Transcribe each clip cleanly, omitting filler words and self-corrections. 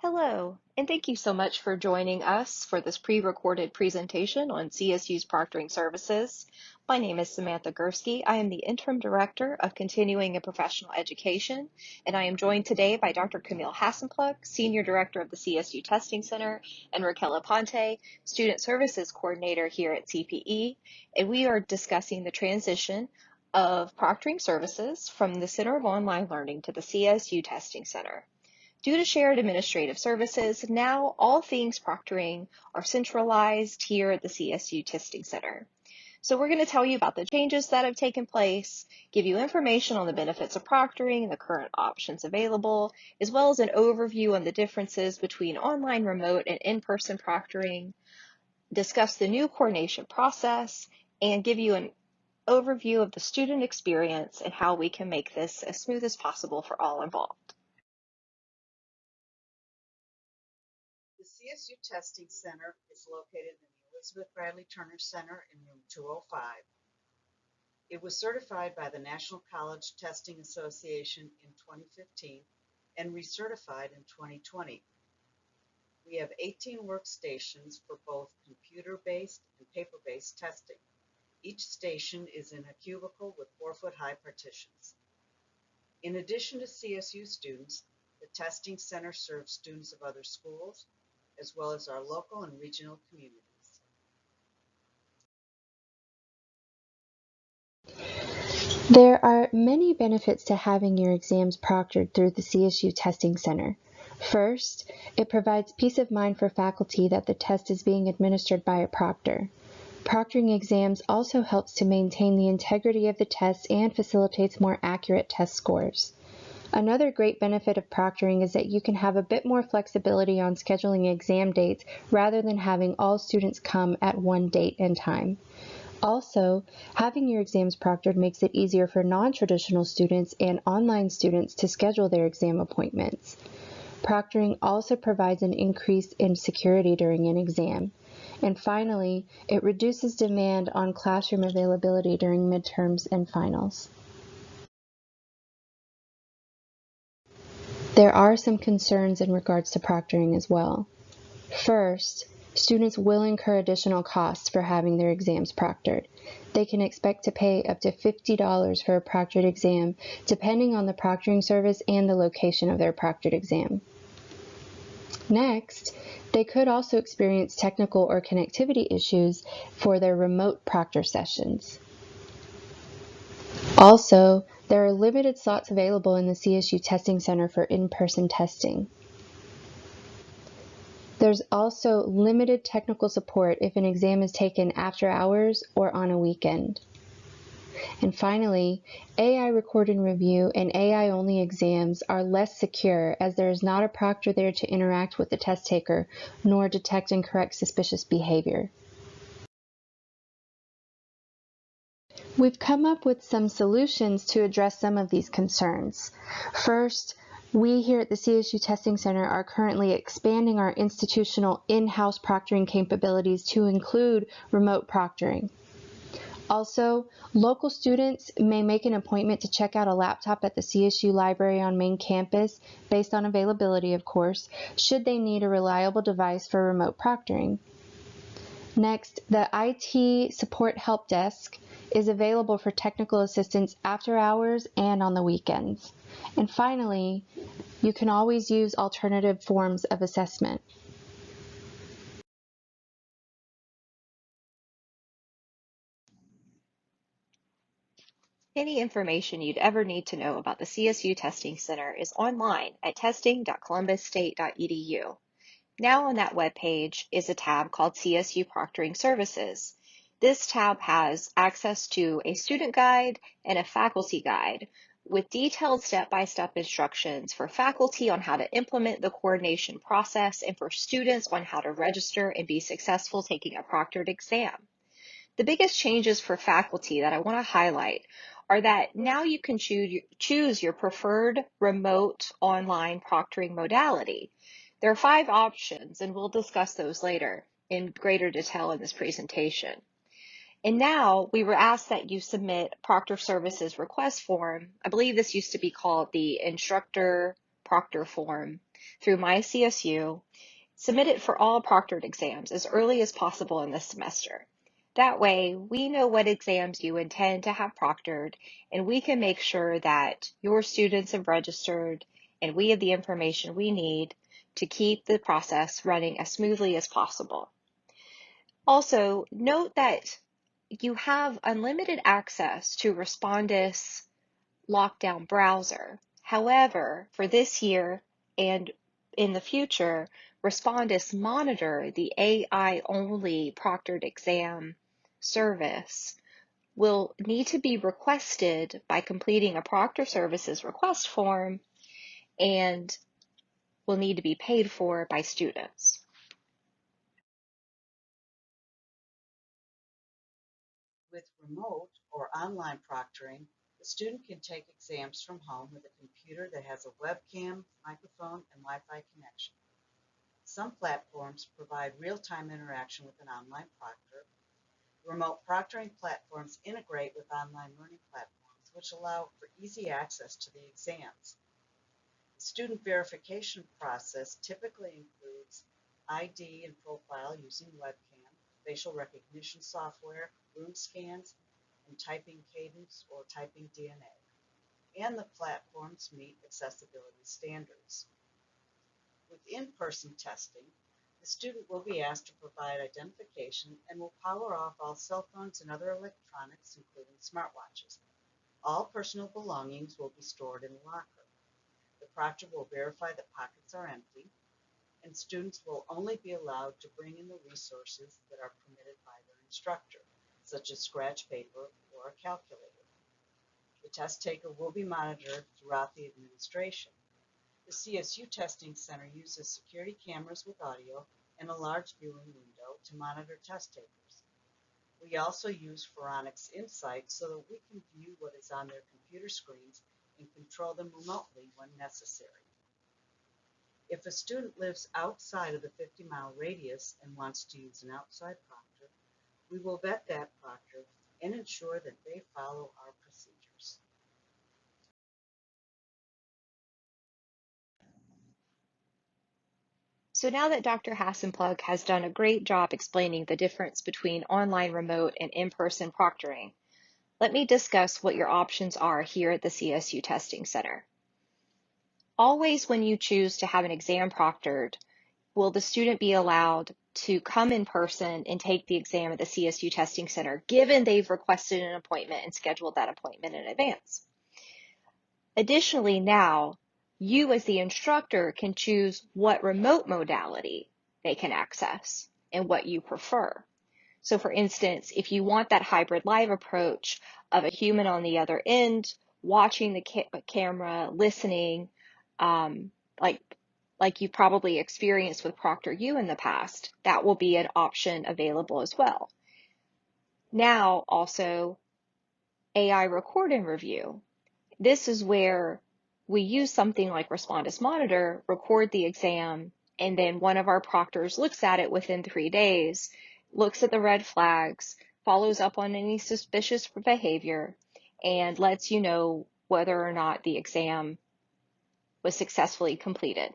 Hello, and thank you so much for joining us for this pre-recorded presentation on CSU's proctoring services. My name is Samantha Gursky. I am the Interim Director of Continuing and Professional Education, and I am joined today by Dr. Camille Hassenplug, Senior Director of the CSU Testing Center, and Raquel Aponte, Student Services Coordinator here at CPE, and we are discussing the transition of proctoring services from the Center of Online Learning to the CSU Testing Center. Due to shared administrative services, now all things proctoring are centralized here at the CSU Testing Center. So we're going to tell you about the changes that have taken place, give you information on the benefits of proctoring and the current options available, as well as an overview on the differences between online, remote, and in-person proctoring, discuss the new coordination process, and give you an overview of the student experience and how we can make this as smooth as possible for all involved. The CSU Testing Center is located in the Elizabeth Bradley Turner Center in room 205. It was certified by the National College Testing Association in 2015 and recertified in 2020. We have 18 workstations for both computer-based and paper-based testing. Each station is in a cubicle with 4-foot-high partitions. In addition to CSU students, the Testing Center serves students of other schools, as well as our local and regional communities. There are many benefits to having your exams proctored through the CSU Testing Center. First, it provides peace of mind for faculty that the test is being administered by a proctor. Proctoring exams also helps to maintain the integrity of the test and facilitates more accurate test scores. Another great benefit of proctoring is that you can have a bit more flexibility on scheduling exam dates rather than having all students come at one date and time. Also, having your exams proctored makes it easier for non-traditional students and online students to schedule their exam appointments. Proctoring also provides an increase in security during an exam. And finally, it reduces demand on classroom availability during midterms and finals. There are some concerns in regards to proctoring as well. First, students will incur additional costs for having their exams proctored. They can expect to pay up to $50 for a proctored exam, depending on the proctoring service and the location of their proctored exam. Next, they could also experience technical or connectivity issues for their remote proctor sessions. Also, there are limited slots available in the CSU Testing Center for in-person testing. There's also limited technical support if an exam is taken after hours or on a weekend. And finally, AI record and review and AI-only exams are less secure as there is not a proctor there to interact with the test taker nor detect and correct suspicious behavior. We've come up with some solutions to address some of these concerns. First, we here at the CSU Testing Center are currently expanding our institutional in-house proctoring capabilities to include remote proctoring. Also, local students may make an appointment to check out a laptop at the CSU library on main campus, based on availability, of course, should they need a reliable device for remote proctoring. Next, the IT Support Help Desk is available for technical assistance after hours and on the weekends. And finally, you can always use alternative forms of assessment. Any information you'd ever need to know about the CSU Testing Center is online at testing.columbusstate.edu. Now on that webpage is a tab called CSU Proctoring Services. This tab has access to a student guide and a faculty guide with detailed step-by-step instructions for faculty on how to implement the coordination process and for students on how to register and be successful taking a proctored exam. The biggest changes for faculty that I want to highlight are that now you can choose your preferred remote online proctoring modality. There are 5 options, and we'll discuss those later in greater detail in this presentation. And now we were asked that you submit proctor services request form. I believe this used to be called the instructor proctor form through My CSU. Submit it for all proctored exams as early as possible in this semester. That way, we know what exams you intend to have proctored, and we can make sure that your students have registered and we have the information we need to keep the process running as smoothly as possible. Also, note that you have unlimited access to Respondus lockdown browser. However, for this year and in the future, Respondus Monitor, the AI-only proctored exam service, will need to be requested by completing a Proctor Services request form and will need to be paid for by students. With remote or online proctoring, the student can take exams from home with a computer that has a webcam, microphone, and Wi-Fi connection. Some platforms provide real-time interaction with an online proctor. Remote proctoring platforms integrate with online learning platforms, which allow for easy access to the exams. The student verification process typically includes ID and profile using webcam, facial recognition software, room scans, and typing cadence or typing DNA. And the platforms meet accessibility standards. With in-person testing, the student will be asked to provide identification and will power off all cell phones and other electronics, including smartwatches. All personal belongings will be stored in a locker. The proctor will verify that pockets are empty, and students will only be allowed to bring in the resources that are permitted by their instructor, such as scratch paper or a calculator. The test taker will be monitored throughout the administration. The CSU Testing Center uses security cameras with audio and a large viewing window to monitor test takers. We also use Phoronix Insight so that we can view what is on their computer screens and control them remotely when necessary. If a student lives outside of the 50-mile radius and wants to use an outside proctor, we will vet that proctor and ensure that they follow our procedures. So now that Dr. Hassenplug has done a great job explaining the difference between online, remote, and in-person proctoring, let me discuss what your options are here at the CSU Testing Center. Always when you choose to have an exam proctored, will the student be allowed to come in person and take the exam at the CSU Testing Center, given they've requested an appointment and scheduled that appointment in advance. Additionally, now, you as the instructor can choose what remote modality they can access and what you prefer. So for instance, if you want that hybrid live approach of a human on the other end, watching the camera, listening, like you probably experienced with ProctorU in the past, that will be an option available as well. Now also AI record and review. This is where we use something like Respondus Monitor, record the exam, and then one of our proctors looks at it within 3 days, looks at the red flags, follows up on any suspicious behavior, and lets you know whether or not the exam was successfully completed.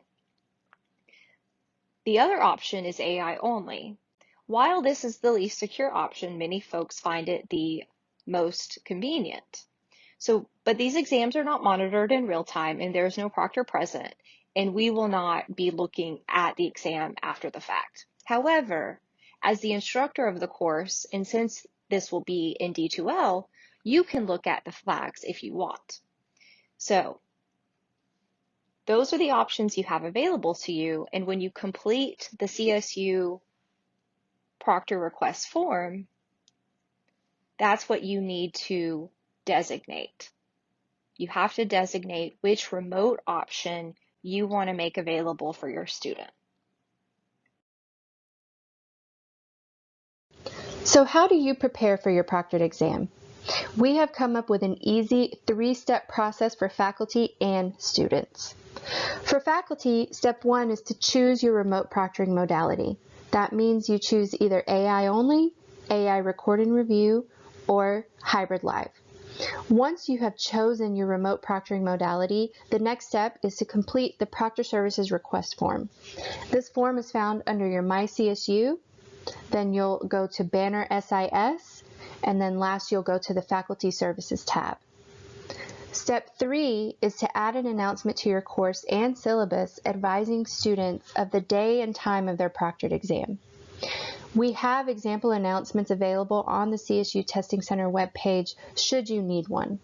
The other option is AI only. While this is the least secure option, many folks find it the most convenient. But these exams are not monitored in real time and there's no proctor present, and we will not be looking at the exam after the fact. However, as the instructor of the course, and since this will be in D2L, you can look at the flags if you want. So those are the options you have available to you, and when you complete the CSU proctor request form, that's what you need to designate. You have to designate which remote option you want to make available for your student. So how do you prepare for your proctored exam? We have come up with an easy 3-step process for faculty and students. For faculty, step 1 is to choose your remote proctoring modality. That means you choose either AI only, AI record and review, or hybrid live. Once you have chosen your remote proctoring modality, the next step is to complete the Proctor Services request form. This form is found under your My CSU, then you'll go to Banner SIS, and then last you'll go to the Faculty Services tab. Step 3 is to add an announcement to your course and syllabus advising students of the day and time of their proctored exam. We have example announcements available on the CSU Testing Center webpage should you need one.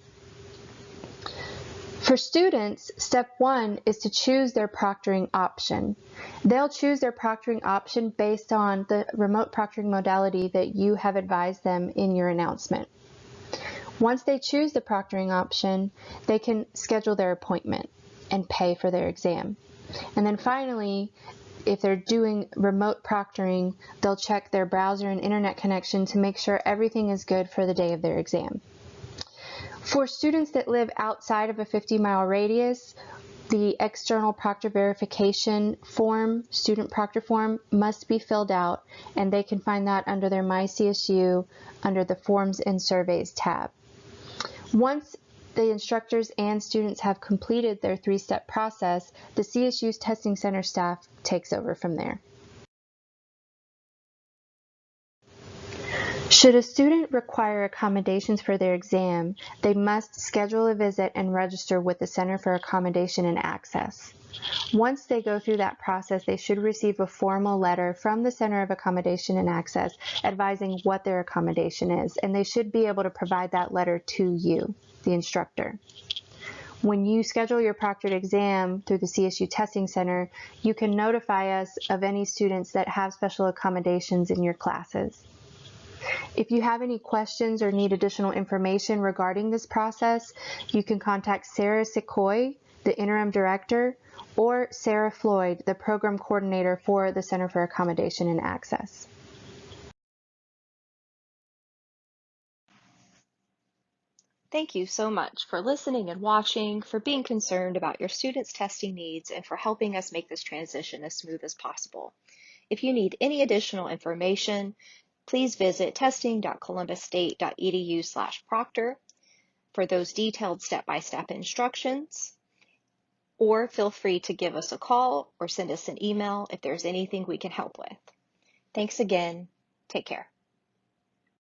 For students, step 1 is to choose their proctoring option. They'll choose their proctoring option based on the remote proctoring modality that you have advised them in your announcement. Once they choose the proctoring option, they can schedule their appointment and pay for their exam. And then finally, if they're doing remote proctoring, they'll check their browser and internet connection to make sure everything is good for the day of their exam. For students that live outside of a 50-mile radius, the external proctor verification form, student proctor form, must be filled out, and they can find that under their My CSU under the Forms and Surveys tab. Once the instructors and students have completed their 3-step process, the CSU's Testing Center staff takes over from there. Should a student require accommodations for their exam, they must schedule a visit and register with the Center for Accommodation and Access. Once they go through that process, they should receive a formal letter from the Center of Accommodation and Access advising what their accommodation is, and they should be able to provide that letter to you, the instructor. When you schedule your proctored exam through the CSU Testing Center, you can notify us of any students that have special accommodations in your classes. If you have any questions or need additional information regarding this process, you can contact Sarah Secoy, the interim director, or Sarah Floyd, the program coordinator for the Center for Accommodation and Access. Thank you so much for listening and watching, for being concerned about your students' testing needs, and for helping us make this transition as smooth as possible. If you need any additional information, please visit testing.columbusstate.edu/proctor for those detailed step-by-step instructions, or feel free to give us a call or send us an email if there's anything we can help with. Thanks again. Take care.